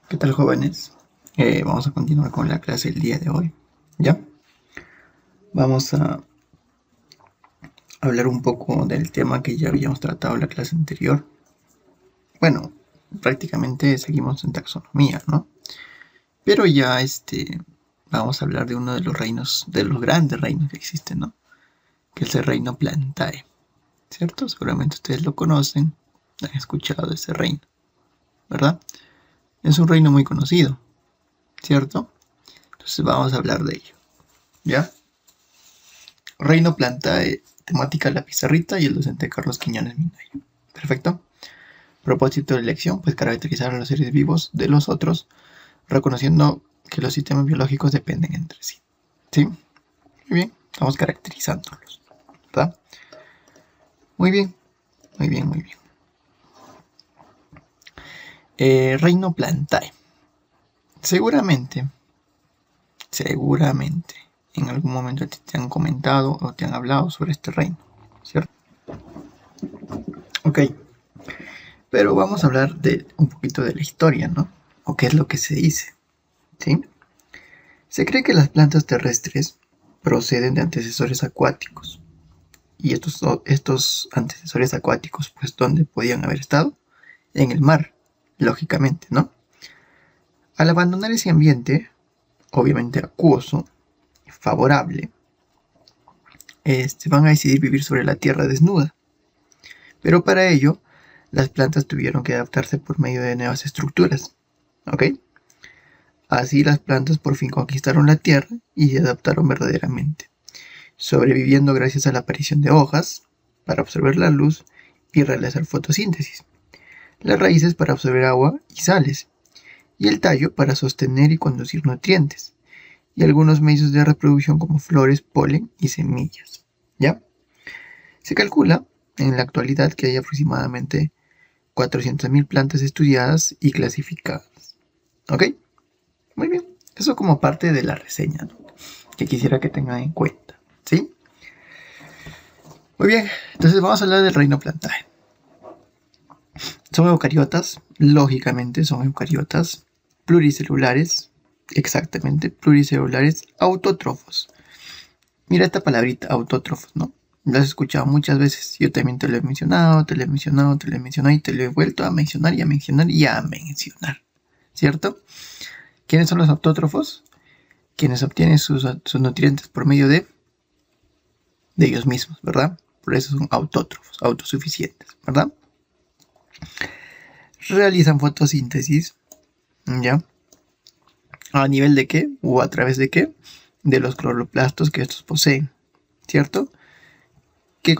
¿Qué tal, jóvenes? Vamos a continuar con la clase el día de hoy. ¿Ya? Vamos a hablar un poco del tema que ya habíamos tratado en la clase anterior. Bueno, prácticamente seguimos en taxonomía, ¿no? Pero ya vamos a hablar de uno de los reinos, de los grandes reinos que existen, ¿no? Que es el reino Plantae, ¿cierto? Seguramente ustedes lo conocen, han escuchado de ese reino, ¿verdad? Es un reino muy conocido, ¿cierto? Entonces vamos a hablar de ello, ¿ya? Reino Plantae, temática la pizarrita y el docente Carlos Quiñones Minayo. Perfecto. Propósito de la elección, pues caracterizar a los seres vivos de los otros, reconociendo que los sistemas biológicos dependen entre sí. ¿Sí? Muy bien, estamos caracterizándolos, ¿verdad? Muy bien, muy bien, muy bien. Reino Plantae. Seguramente, en algún momento te han comentado o te han hablado sobre este reino, ¿cierto? Ok. Pero vamos a hablar de un poquito de la historia, ¿no? O qué es lo que se dice, ¿sí? Se cree que las plantas terrestres proceden de antecesores acuáticos. Y estos antecesores acuáticos, pues, ¿dónde podían haber estado? En el mar, lógicamente, ¿no? Al abandonar ese ambiente, obviamente acuoso, favorable, van a decidir vivir sobre la tierra desnuda. Pero para ello, las plantas tuvieron que adaptarse por medio de nuevas estructuras, ¿ok? Así las plantas por fin conquistaron la tierra y se adaptaron verdaderamente, sobreviviendo gracias a la aparición de hojas para absorber la luz y realizar fotosíntesis, las raíces para absorber agua y sales, y el tallo para sostener y conducir nutrientes, y algunos medios de reproducción como flores, polen y semillas. ¿Ya? Se calcula en la actualidad que hay aproximadamente 400.000 plantas estudiadas y clasificadas. ¿Ok? Muy bien. Eso como parte de la reseña, ¿no? Que quisiera que tengan en cuenta. ¿Sí? Muy bien. Entonces vamos a hablar del reino Plantae. Son eucariotas, lógicamente son eucariotas, pluricelulares, exactamente, pluricelulares, autótrofos. Mira esta palabrita, autótrofos, ¿no? Lo has escuchado muchas veces. Yo también te lo he mencionado, te lo he mencionado, te lo he mencionado y te lo he vuelto a mencionar y a mencionar y a mencionar. ¿Cierto? ¿Quiénes son los autótrofos? Quienes obtienen sus nutrientes por medio de ellos mismos, ¿verdad? Por eso son autótrofos, autosuficientes, ¿verdad? Realizan fotosíntesis, ¿ya? ¿A nivel de qué? ¿O a través de qué? De los cloroplastos que estos poseen, ¿cierto? ¿Qué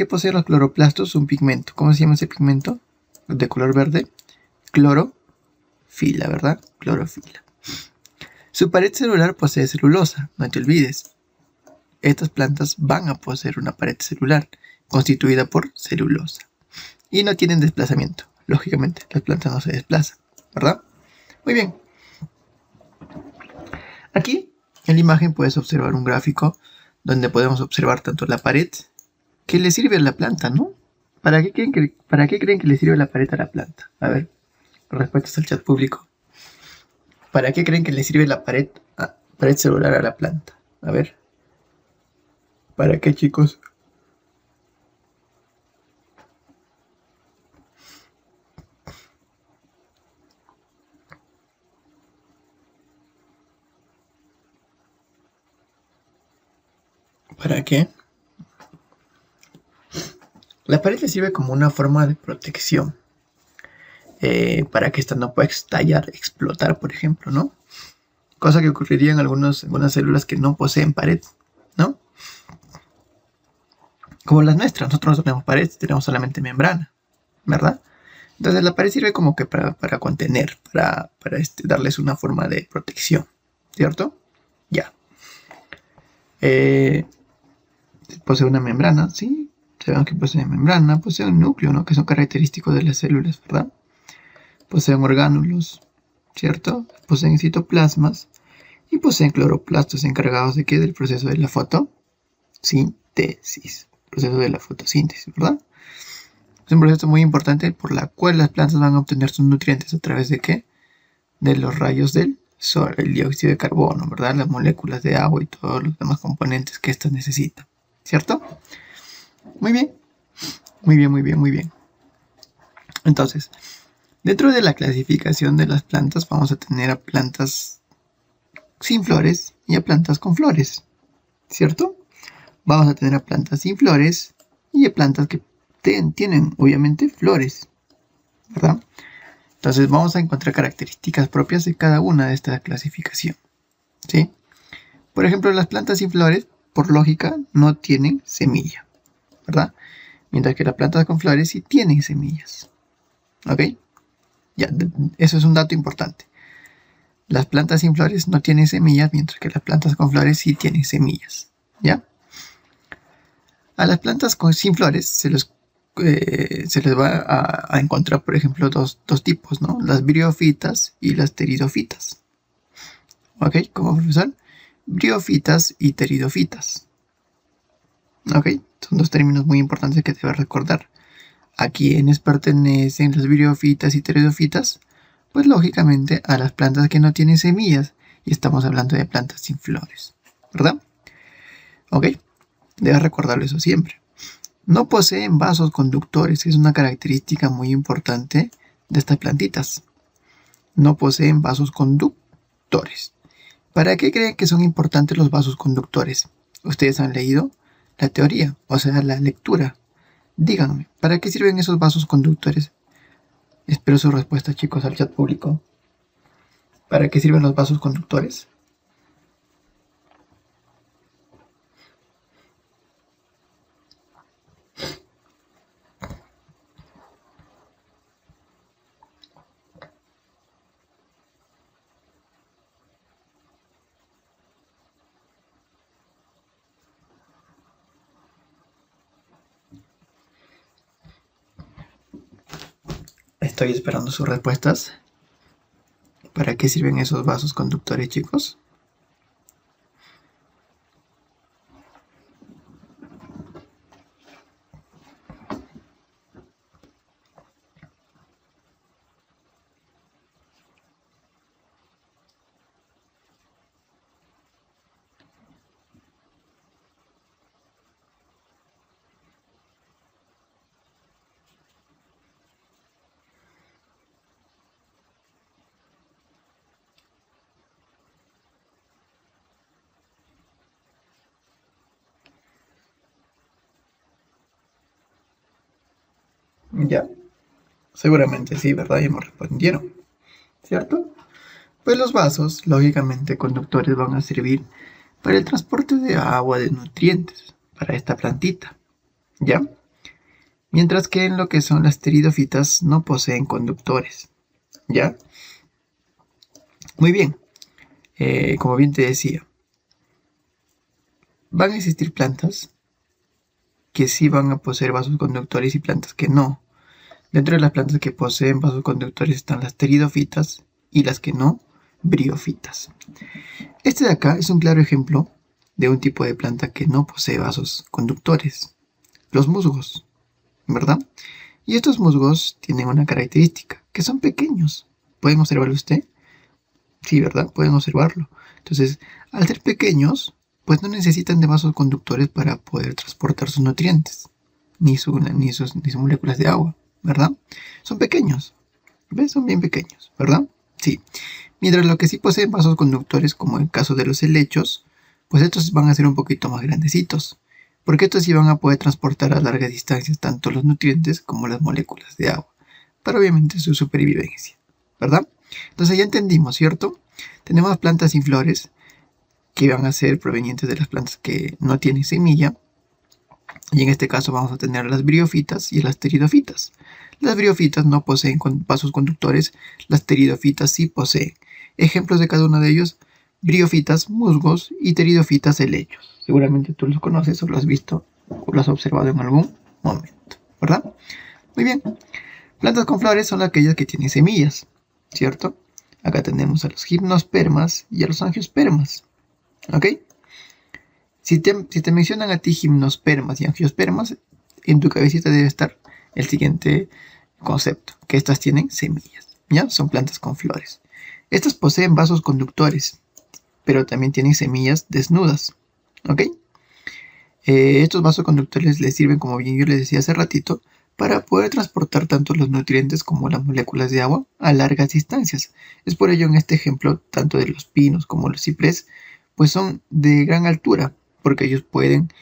poseen los cloroplastos? Un pigmento. ¿Cómo se llama ese pigmento? De color verde. Clorofila, ¿verdad? Clorofila. Su pared celular posee celulosa, no te olvides. Estas plantas van a poseer una pared celular constituida por celulosa. Y no tienen desplazamiento. Lógicamente, las plantas no se desplazan, ¿verdad? Muy bien. Aquí en la imagen puedes observar un gráfico donde podemos observar tanto la pared que le sirve a la planta, ¿no? ¿Para qué creen que le sirve la pared a la planta? A ver, respuestas al chat público. ¿Para qué creen que le sirve la pared celular a la planta? A ver. ¿Para qué, chicos? ¿Para qué? La pared le sirve como una forma de protección. Para que ésta no pueda estallar, explotar, por ejemplo, ¿no? Cosa que ocurriría en algunas células que no poseen pared, ¿no? Como las nuestras, nosotros no tenemos pared, tenemos solamente membrana, ¿verdad? Entonces la pared sirve como que para contener, para darles una forma de protección, ¿cierto? Ya. Posee una membrana, ¿sí? Sabemos que posee membrana, posee un núcleo, ¿no? Que son característicos de las células, ¿verdad? Poseen orgánulos, ¿cierto? Poseen citoplasmas y poseen cloroplastos encargados de qué? Del proceso de la fotosíntesis. Proceso de la fotosíntesis, ¿verdad? Es un proceso muy importante por la cual las plantas van a obtener sus nutrientes a través de qué? de los rayos del sol, el dióxido de carbono, ¿verdad? Las moléculas de agua y todos los demás componentes que éstas necesitan, ¿cierto? Muy bien, muy bien, muy bien, muy bien. Entonces, dentro de la clasificación de las plantas vamos a tener a plantas sin flores y a plantas con flores, ¿cierto? Vamos a tener a plantas sin flores y a plantas que tienen, obviamente, flores, ¿verdad? Entonces vamos a encontrar características propias de cada una de esta clasificación, ¿sí? Por ejemplo, las plantas sin flores, por lógica, no tienen semilla, ¿verdad? Mientras que las plantas con flores sí tienen semillas, ¿ok? Ya, eso es un dato importante. Las plantas sin flores no tienen semillas, mientras que las plantas con flores sí tienen semillas, ¿ya? A las plantas sin flores se les va a encontrar, por ejemplo, dos tipos, ¿no? Las briófitas y las pteridofitas. ¿Ok? Como profesor, briófitas y pteridofitas. ¿Ok? Son dos términos muy importantes que debes recordar. ¿A quiénes pertenecen las briófitas y pteridofitas? Pues lógicamente a las plantas que no tienen semillas. Y estamos hablando de plantas sin flores, ¿verdad? ¿Ok? Debes recordarlo eso siempre. No poseen vasos conductores, es una característica muy importante de estas plantitas. No poseen vasos conductores. ¿Para qué creen que son importantes los vasos conductores? Ustedes han leído la teoría, o sea, la lectura. Díganme, ¿para qué sirven esos vasos conductores? Espero su respuesta, chicos, al chat público. ¿Para qué sirven los vasos conductores? Estoy esperando sus respuestas. ¿Para qué sirven esos vasos conductores, chicos? Ya, seguramente sí, ¿verdad? Ya me respondieron, ¿cierto? Pues los vasos, lógicamente conductores, van a servir para el transporte de agua, de nutrientes, para esta plantita, ¿ya? Mientras que en lo que son las pteridofitas no poseen conductores, ¿ya? Muy bien, como bien te decía, van a existir plantas que sí van a poseer vasos conductores y plantas que no. Dentro de las plantas que poseen vasos conductores están las pteridofitas y las que no, briófitas. Este de acá es un claro ejemplo de un tipo de planta que no posee vasos conductores, los musgos, ¿verdad? Y estos musgos tienen una característica, que son pequeños. ¿Pueden observarlo usted? Sí, ¿verdad? Pueden observarlo. Entonces, al ser pequeños, pues no necesitan de vasos conductores para poder transportar sus nutrientes, ni sus moléculas de agua, ¿verdad? Son pequeños, ¿ves? Son bien pequeños, ¿verdad? Sí. Mientras lo que sí poseen vasos conductores, como en el caso de los helechos, pues estos van a ser un poquito más grandecitos, porque estos sí van a poder transportar a largas distancias tanto los nutrientes como las moléculas de agua, para obviamente su supervivencia, ¿verdad? Entonces ya entendimos, ¿cierto? Tenemos plantas sin flores, que van a ser provenientes de las plantas que no tienen semilla, y en este caso vamos a tener las briófitas y las pteridofitas. Las briófitas no poseen vasos conductores, las pteridofitas sí poseen. Ejemplos de cada uno de ellos: briófitas, musgos, y pteridofitas, helechos. Seguramente tú los conoces o lo has visto o lo has observado en algún momento, ¿verdad? Muy bien. Plantas con flores son aquellas que tienen semillas, ¿cierto? Acá tenemos a los gimnospermas y a los angiospermas, ¿ok? Si te mencionan a ti gimnospermas y angiospermas, en tu cabecita debe estar el siguiente concepto, que estas tienen semillas, ¿ya? Son plantas con flores. Estas poseen vasos conductores, pero también tienen semillas desnudas, ¿ok? Estos vasos conductores les sirven, como bien yo les decía hace ratito, para poder transportar tanto los nutrientes como las moléculas de agua a largas distancias. Es por ello en este ejemplo, tanto de los pinos como los ciprés, pues son de gran altura, porque ellos pueden,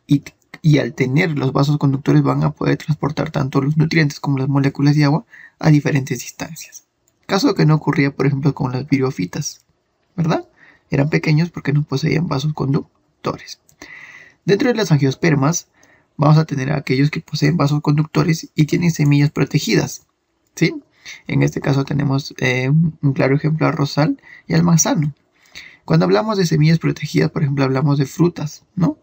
y al tener los vasos conductores van a poder transportar tanto los nutrientes como las moléculas de agua a diferentes distancias. Caso que no ocurría, por ejemplo, con las briófitas, ¿verdad? Eran pequeños porque no poseían vasos conductores. Dentro de las angiospermas vamos a tener a aquellos que poseen vasos conductores y tienen semillas protegidas, ¿sí? En este caso tenemos un claro ejemplo al rosal y al manzano. Cuando hablamos de semillas protegidas, por ejemplo, hablamos de frutas, ¿no?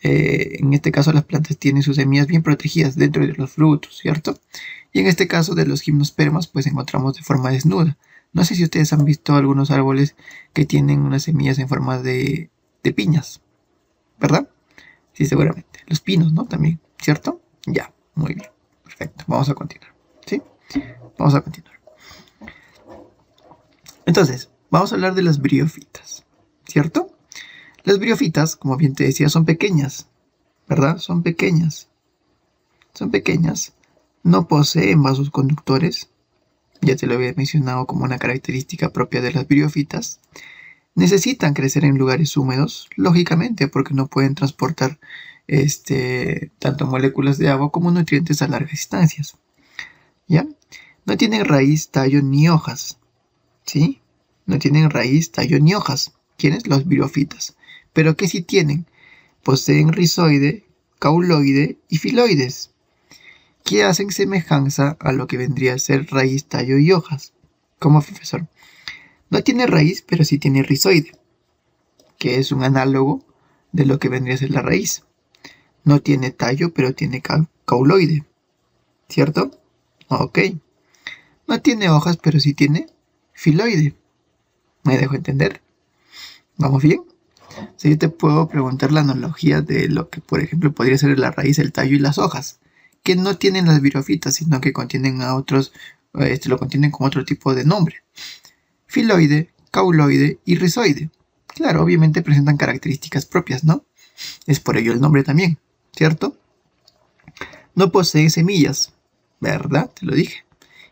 En este caso las plantas tienen sus semillas bien protegidas dentro de los frutos, ¿cierto? Y en este caso de los gimnospermas, pues encontramos de forma desnuda. No sé si ustedes han visto algunos árboles que tienen unas semillas en forma de piñas, ¿verdad? Sí, seguramente. Los pinos, ¿no? También, ¿cierto? Ya, muy bien. Perfecto. Vamos a continuar. ¿Sí? Vamos a continuar. Entonces, vamos a hablar de las briófitas, ¿cierto? Las briófitas, como bien te decía, son pequeñas, ¿verdad? Son pequeñas. Son pequeñas. No poseen vasos conductores. Ya te lo había mencionado como una característica propia de las briófitas. Necesitan crecer en lugares húmedos, lógicamente, porque no pueden transportar tanto moléculas de agua como nutrientes a largas distancias. ¿Ya? No tienen raíz, tallo ni hojas. ¿Sí? No tienen raíz, tallo ni hojas. ¿Quiénes? Los briófitas. Pero ¿qué sí tienen? Poseen rizoide, cauloide y filoides, que hacen semejanza a lo que vendría a ser raíz, tallo y hojas. ¿Cómo, profesor? No tiene raíz, pero sí tiene rizoide, que es un análogo de lo que vendría a ser la raíz. No tiene tallo, pero tiene cauloide, ¿cierto? Ok. No tiene hojas, pero sí tiene filoide. ¿Me dejo entender? ¿Vamos bien? Si yo te puedo preguntar la analogía de lo que, por ejemplo, podría ser la raíz, el tallo y las hojas, que no tienen las briófitas, sino que contienen a otros, lo contienen con otro tipo de nombre. Filoide, cauloide y rizoide. Claro, obviamente presentan características propias, ¿no? Es por ello el nombre también, ¿cierto? No poseen semillas, ¿verdad? Te lo dije.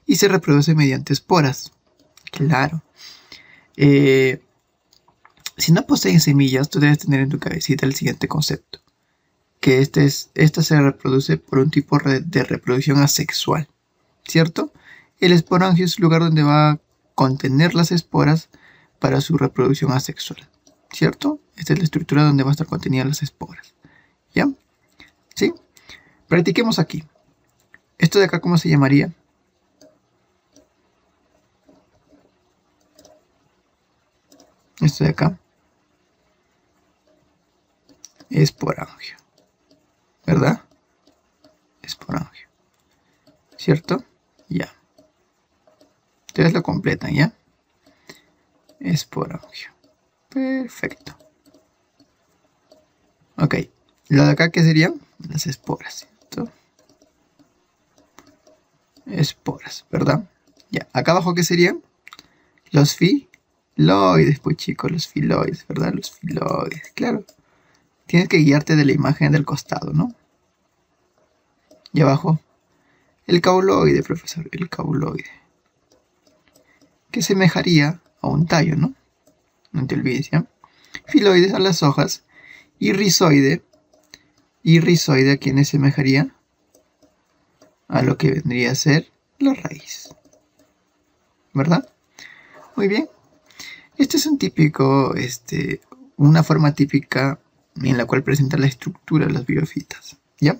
Y se reproduce mediante esporas. Claro. Si no poseen semillas, tú debes tener en tu cabecita el siguiente concepto. Que esta se reproduce por un tipo de reproducción asexual, ¿cierto? El esporangio es el lugar donde va a contener las esporas para su reproducción asexual, ¿cierto? Esta es la estructura donde va a estar contenida las esporas, ¿ya? ¿Sí? Practiquemos aquí. ¿Esto de acá cómo se llamaría? Esto de acá. Esporangio, ¿verdad? Esporangio, ¿cierto? Ya. Ustedes lo completan, ¿ya? Esporangio. Perfecto. Ok. ¿La de acá qué serían? Las esporas, ¿cierto? Esporas, ¿verdad? Ya. ¿Acá abajo qué serían? Los filoides, pues chicos, los filoides, ¿verdad? Los filoides, claro. Tienes que guiarte de la imagen del costado, ¿no? Y abajo, el cauloide, profesor, el cauloide. Que semejaría a un tallo, ¿no? No te olvides, ¿ya? Filoides a las hojas y rizoide a quienes semejaría a lo que vendría a ser la raíz, ¿verdad? Muy bien. Este es un típico, una forma típica en la cual presenta la estructura de las briófitas, ¿ya?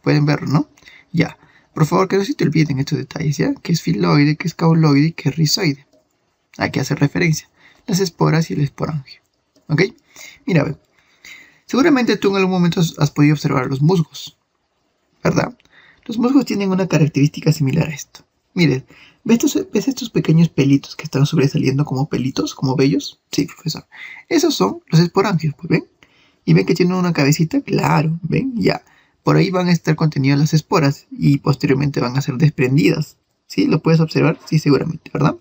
Pueden verlo, ¿no? Ya. Por favor, que no se te olviden estos detalles, ¿ya? Que es filoide, que es cauloide y que es rizoide. Hay que hacer referencia. Las esporas y el esporangio. ¿Ok? Mira, a ver. Seguramente tú en algún momento has podido observar los musgos, ¿verdad? Los musgos tienen una característica similar a esto. Miren, ¿ves estos pequeños pelitos que están sobresaliendo como pelitos, como vellos? Sí, profesor. Esos son los esporangios, pues, ¿ven? ¿Y ven que tienen una cabecita? Claro, ¿ven? Ya. Por ahí van a estar contenidas las esporas y posteriormente van a ser desprendidas. ¿Sí? ¿Lo puedes observar? Sí, seguramente, ¿verdad?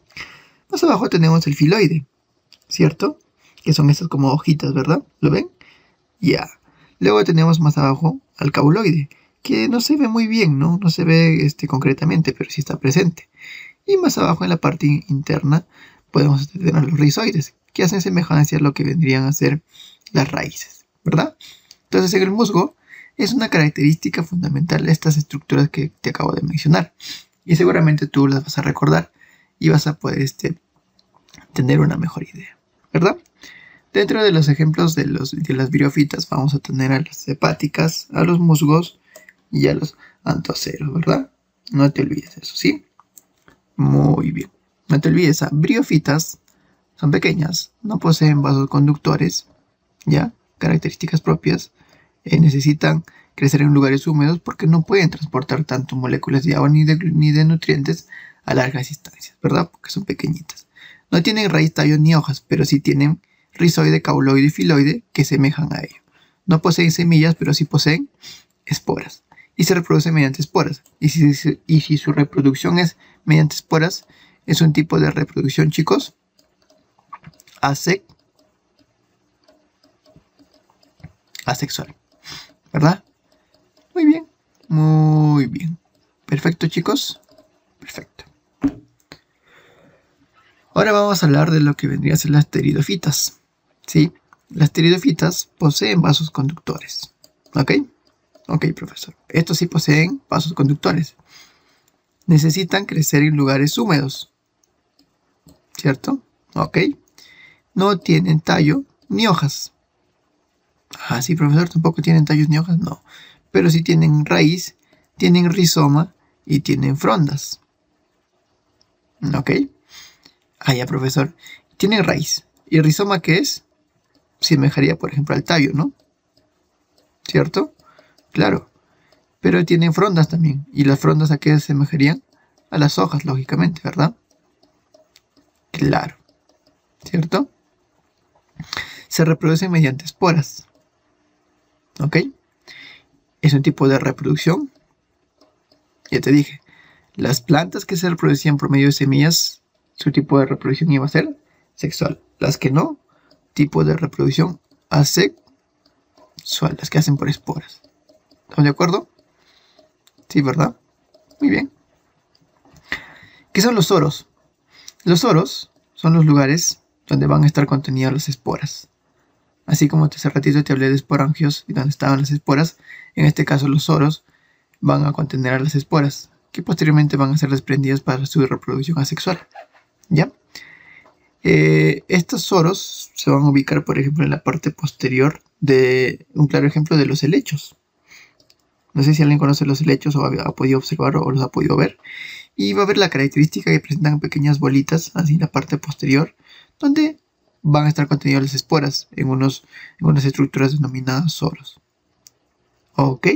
Más abajo tenemos el filoide, ¿cierto? Que son estas como hojitas, ¿verdad? ¿Lo ven? Ya. Luego tenemos más abajo al cauloide, que no se ve muy bien, ¿no? No se ve concretamente, pero sí está presente. Y más abajo en la parte interna podemos tener los rizoides, que hacen semejanza a lo que vendrían a ser las raíces, ¿verdad? Entonces en el musgo es una característica fundamental de estas estructuras que te acabo de mencionar. Y seguramente tú las vas a recordar y vas a poder tener una mejor idea, ¿verdad? Dentro de los ejemplos de las briófitas vamos a tener a las hepáticas, a los musgos y a los antoceros, ¿verdad? No te olvides eso, ¿sí? Muy bien. No te olvides, briófitas son pequeñas, no poseen vasos conductores, ¿ya? Características propias. Necesitan crecer en lugares húmedos porque no pueden transportar tanto moléculas de agua ni de nutrientes a largas distancias, ¿verdad? Porque son pequeñitas. No tienen raíz, tallo ni hojas, pero sí tienen rizoide, cauloide y filoide que semejan a ello. No poseen semillas, pero sí poseen esporas. Y se reproducen mediante esporas. Y si su reproducción es mediante esporas, es un tipo de reproducción, chicos, asexual. ¿Verdad? Muy bien. Muy bien. Perfecto, chicos. Perfecto. Ahora vamos a hablar de lo que vendría a ser las pteridofitas. ¿Sí? Las pteridofitas poseen vasos conductores. ¿Ok? Ok, profesor. Estos sí poseen vasos conductores. Necesitan crecer en lugares húmedos. ¿Cierto? Ok. No tienen tallo ni hojas. Ah, sí, profesor, tampoco tienen tallos ni hojas. No. Pero sí tienen raíz, tienen rizoma y tienen frondas. ¿Ok? Ah, ya, profesor. Tienen raíz. ¿Y rizoma qué es? Semejaría, por ejemplo, al tallo, ¿no? ¿Cierto? Claro. Pero tienen frondas también. ¿Y las frondas a qué se semejarían? A las hojas, lógicamente, ¿verdad? Claro. ¿Cierto? Se reproducen mediante esporas. ¿Ok? Es un tipo de reproducción. Ya te dije, las plantas que se reproducían por medio de semillas, su tipo de reproducción iba a ser sexual. Las que no, tipo de reproducción asexual, las que hacen por esporas. ¿Estamos de acuerdo? Sí, ¿verdad? Muy bien. ¿Qué son los soros? Los soros son los lugares donde van a estar contenidas las esporas. Así como hace ratito te hablé de esporangios y donde estaban las esporas, en este caso los soros van a contener a las esporas, que posteriormente van a ser desprendidas para su reproducción asexual. ¿Ya? Estos soros se van a ubicar, por ejemplo, en la parte posterior de un claro ejemplo de los helechos. No sé si alguien conoce los helechos o ha podido observar o los ha podido ver. Y va a ver la característica que presentan pequeñas bolitas, así en la parte posterior, donde van a estar contenidas las esporas en unas estructuras denominadas soros. ¿Ok?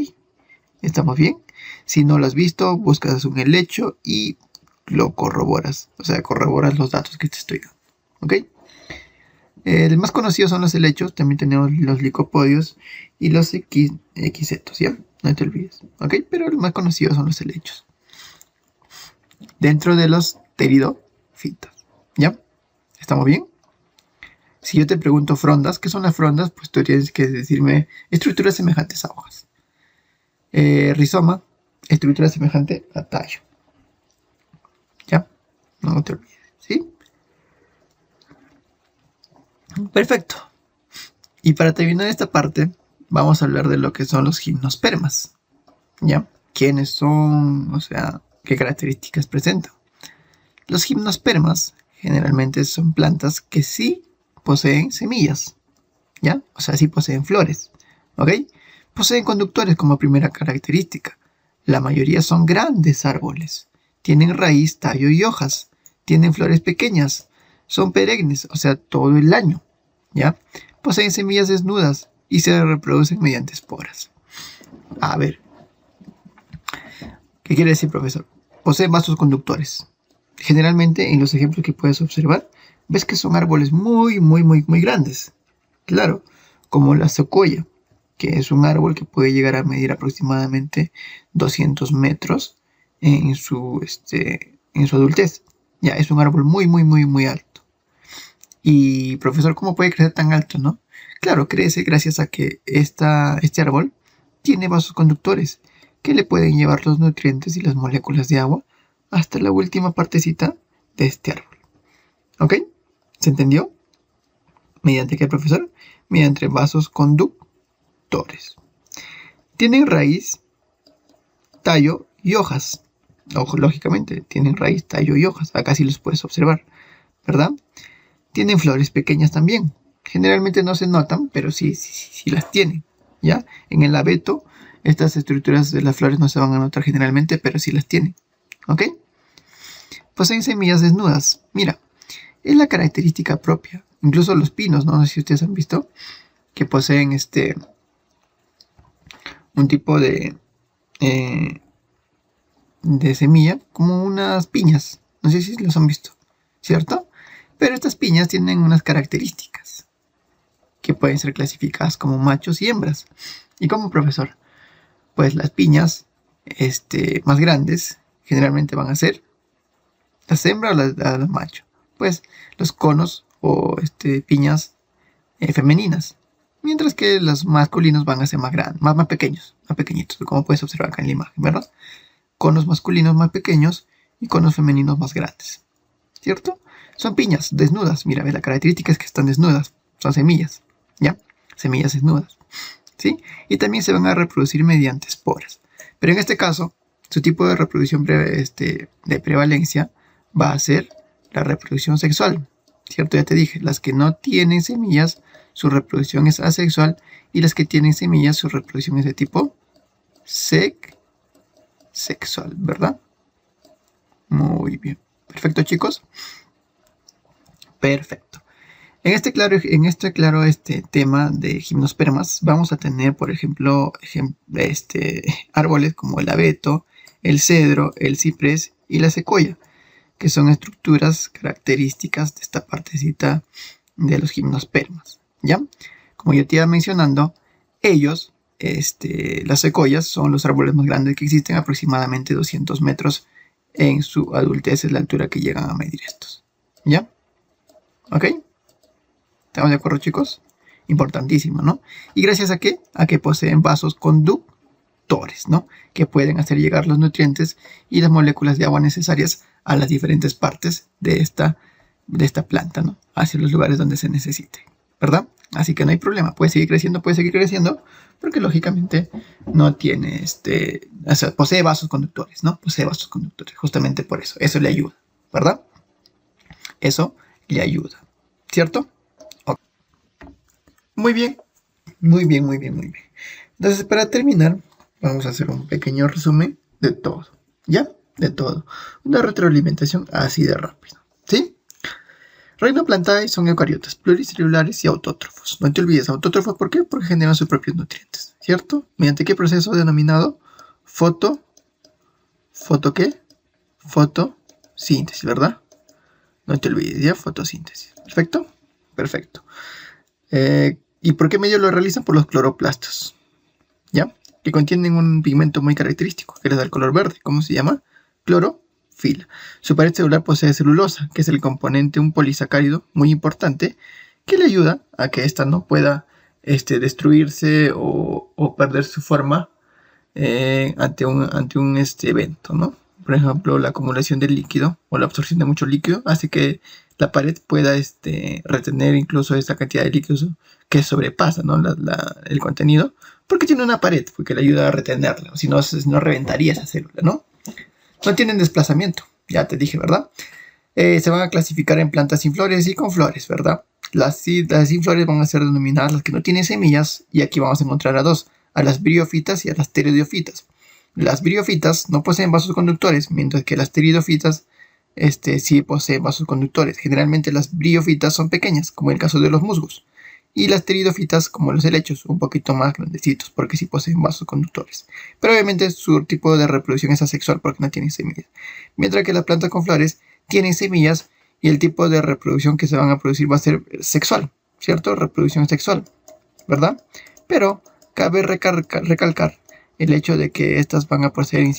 ¿Estamos bien? Si no lo has visto, buscas un helecho y lo corroboras. O sea, corroboras los datos que te estoy dando. ¿Ok? El más conocido son los helechos, también tenemos los licopodios y los equisetos, ¿ya? No te olvides, ¿ok? Pero el más conocido son los helechos. Dentro de los pteridofitas, ¿ya? ¿Estamos bien? Si yo te pregunto frondas, ¿qué son las frondas? Pues tú tienes que decirme estructuras semejantes a hojas. Rizoma, estructura semejante a tallo. ¿Ya? No te olvides, ¿sí? Perfecto. Y para terminar esta parte, vamos a hablar de lo que son los gimnospermas. ¿Ya? ¿Quiénes son? O sea, ¿qué características presentan? Los gimnospermas generalmente son plantas que sí poseen semillas, ¿ya? O sea, sí poseen flores, ¿ok? Poseen conductores como primera característica. La mayoría son grandes árboles. Tienen raíz, tallo y hojas. Tienen flores pequeñas. Son perennes, o sea, todo el año, ¿ya? Poseen semillas desnudas y se reproducen mediante esporas. A ver, ¿qué quiere decir, profesor? Poseen vasos conductores. Generalmente, en los ejemplos que puedes observar, ves que son árboles muy grandes. Claro, como la secuoya, que es un árbol que puede llegar a medir aproximadamente 200 metros en su adultez. Ya, es un árbol muy alto. Y profesor, ¿cómo puede crecer tan alto, no? Claro, crece gracias a que este árbol tiene vasos conductores que le pueden llevar los nutrientes y las moléculas de agua hasta la última partecita de este árbol. ¿Ok? ¿Se entendió? ¿Mediante qué, profesor? Mediante vasos conductores. Tienen raíz, tallo y hojas. Ojo, lógicamente, tienen raíz, tallo y hojas. Acá sí los puedes observar, ¿verdad? Tienen flores pequeñas también. Generalmente no se notan, pero sí las tienen, ¿ya? En el abeto, estas estructuras de las flores no se van a notar generalmente, pero sí las tienen, ¿ok? Poseen semillas desnudas. Mira, es la característica propia. Incluso los pinos, no sé si ustedes han visto, que poseen un tipo de semilla, como unas piñas. No sé si los han visto, ¿cierto? Pero estas piñas tienen unas características que pueden ser clasificadas como machos y hembras. ¿Y como, profesor? Pues las piñas más grandes generalmente van a ser las hembras o las machos. Pues los conos o piñas femeninas. Mientras que los masculinos van a ser más grandes, más pequeños, más pequeñitos, como puedes observar acá en la imagen, ¿verdad? Conos masculinos más pequeños y conos femeninos más grandes, ¿cierto? Son piñas desnudas. Mira, la característica es que están desnudas. Son semillas, ¿ya? Semillas desnudas, ¿sí? Y también se van a reproducir mediante esporas. Pero en este caso, su tipo de reproducción de prevalencia va a ser la reproducción sexual, ¿cierto? Ya te dije, las que no tienen semillas, su reproducción es asexual, y las que tienen semillas, su reproducción es de tipo sexual, ¿verdad? Muy bien. Perfecto, chicos. Perfecto. En este claro tema de gimnospermas, vamos a tener, por ejemplo, árboles como el abeto, el cedro, el ciprés y la secoya, que son estructuras características de esta partecita de los gimnospermas, ¿ya? Como yo te iba mencionando, ellos, las secoyas, son los árboles más grandes que existen, aproximadamente 200 metros en su adultez, es la altura que llegan a medir estos, ¿ya? ¿Ok? ¿Estamos de acuerdo, chicos? Importantísimo, ¿no? ¿Y gracias a qué? A que poseen vasos conductores, ¿no? Que pueden hacer llegar los nutrientes y las moléculas de agua necesarias a las diferentes partes de esta planta, ¿no? Hacia los lugares donde se necesite, ¿verdad? Así que no hay problema, puede seguir creciendo, porque lógicamente no tiene, o sea, posee vasos conductores, ¿no? Posee vasos conductores, justamente por eso le ayuda, ¿verdad? Eso le ayuda, ¿cierto? Okay. Muy bien. Entonces, para terminar, vamos a hacer un pequeño resumen de todo, ¿ya? De todo. Una retroalimentación así de rápido, ¿sí? Reino Plantae son eucariotas, pluricelulares y autótrofos. No te olvides, autótrofos, ¿por qué? Porque generan sus propios nutrientes, ¿cierto? ¿Mediante qué proceso denominado? ¿Qué? Fotosíntesis, ¿verdad? No te olvides, ¿ya? Fotosíntesis. ¿Perfecto? Perfecto. ¿Y por qué medio lo realizan? Por los cloroplastos, ¿ya? Que contienen un pigmento muy característico, que les da el color verde. ¿Cómo se llama? Clorofila. Su pared celular posee celulosa, que es el componente, un polisacárido muy importante, que le ayuda a que ésta no pueda destruirse o perder su forma ante un evento, ¿no? Por ejemplo, la acumulación de líquido o la absorción de mucho líquido hace que la pared pueda retener incluso esta cantidad de líquidos que sobrepasa, ¿no? el contenido, porque tiene una pared que le ayuda a retenerla, si no reventaría esa célula, ¿no? No tienen desplazamiento, ya te dije, ¿verdad? Se van a clasificar en plantas sin flores y con flores, ¿verdad? Las sin flores van a ser denominadas las que no tienen semillas, y aquí vamos a encontrar a dos, a las briófitas y a las pteridófitas. Las briófitas no poseen vasos conductores, mientras que las pteridófitas sí poseen vasos conductores. Generalmente las briófitas son pequeñas, como el caso de los musgos, y las pteridófitas, como los helechos, un poquito más grandecitos, porque sí poseen vasos conductores. Pero obviamente su tipo de reproducción es asexual, porque no tienen semillas. Mientras que las plantas con flores tienen semillas, y el tipo de reproducción que se van a producir va a ser sexual, ¿cierto? Reproducción sexual, ¿verdad? Pero cabe recalcar el hecho de que estas van a poseer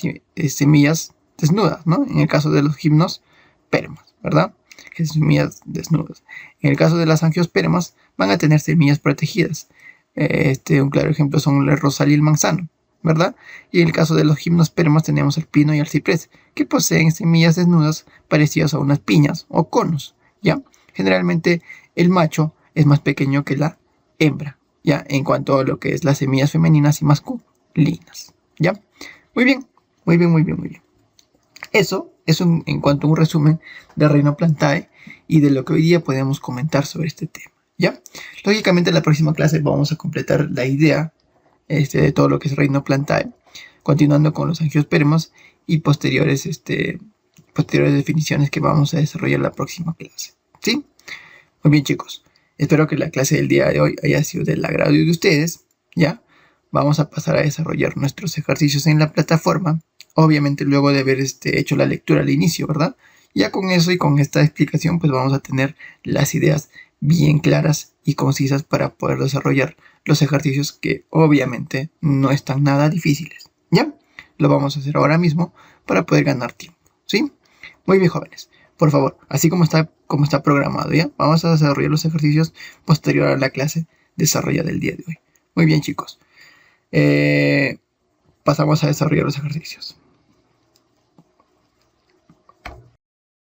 semillas desnudas, ¿no? En el caso de los gimnospermas. ¿verdad? Que son semillas desnudas. En el caso de las angiospermas, van a tener semillas protegidas. Un claro ejemplo son el rosal y el manzano, ¿verdad? Y en el caso de los gimnospermas tenemos el pino y el ciprés, que poseen semillas desnudas parecidas a unas piñas o conos, ¿ya? Generalmente el macho es más pequeño que la hembra, ¿ya? En cuanto a lo que es las semillas femeninas y masculinas, ¿ya? Muy bien, muy bien, muy bien, muy bien. Eso es en cuanto a un resumen de Rhinoplantae y de lo que hoy día podemos comentar sobre este tema, ¿ya? Lógicamente en la próxima clase vamos a completar la idea de todo lo que es Rhinoplantae, continuando con los angiospermas y posteriores definiciones que vamos a desarrollar en la próxima clase, ¿sí? Muy bien, chicos. Espero que la clase del día de hoy haya sido del agrado de ustedes, ¿ya? Vamos a pasar a desarrollar nuestros ejercicios en la plataforma, obviamente luego de haber hecho la lectura al inicio, ¿verdad? Ya con eso y con esta explicación, pues vamos a tener las ideas bien claras y concisas para poder desarrollar los ejercicios que obviamente no están nada difíciles, ¿ya? Lo vamos a hacer ahora mismo para poder ganar tiempo, ¿sí? Muy bien, jóvenes. Por favor, así como está programado, ¿ya? Vamos a desarrollar los ejercicios posterior a la clase desarrollada del día de hoy. Muy bien, chicos. Pasamos a desarrollar los ejercicios.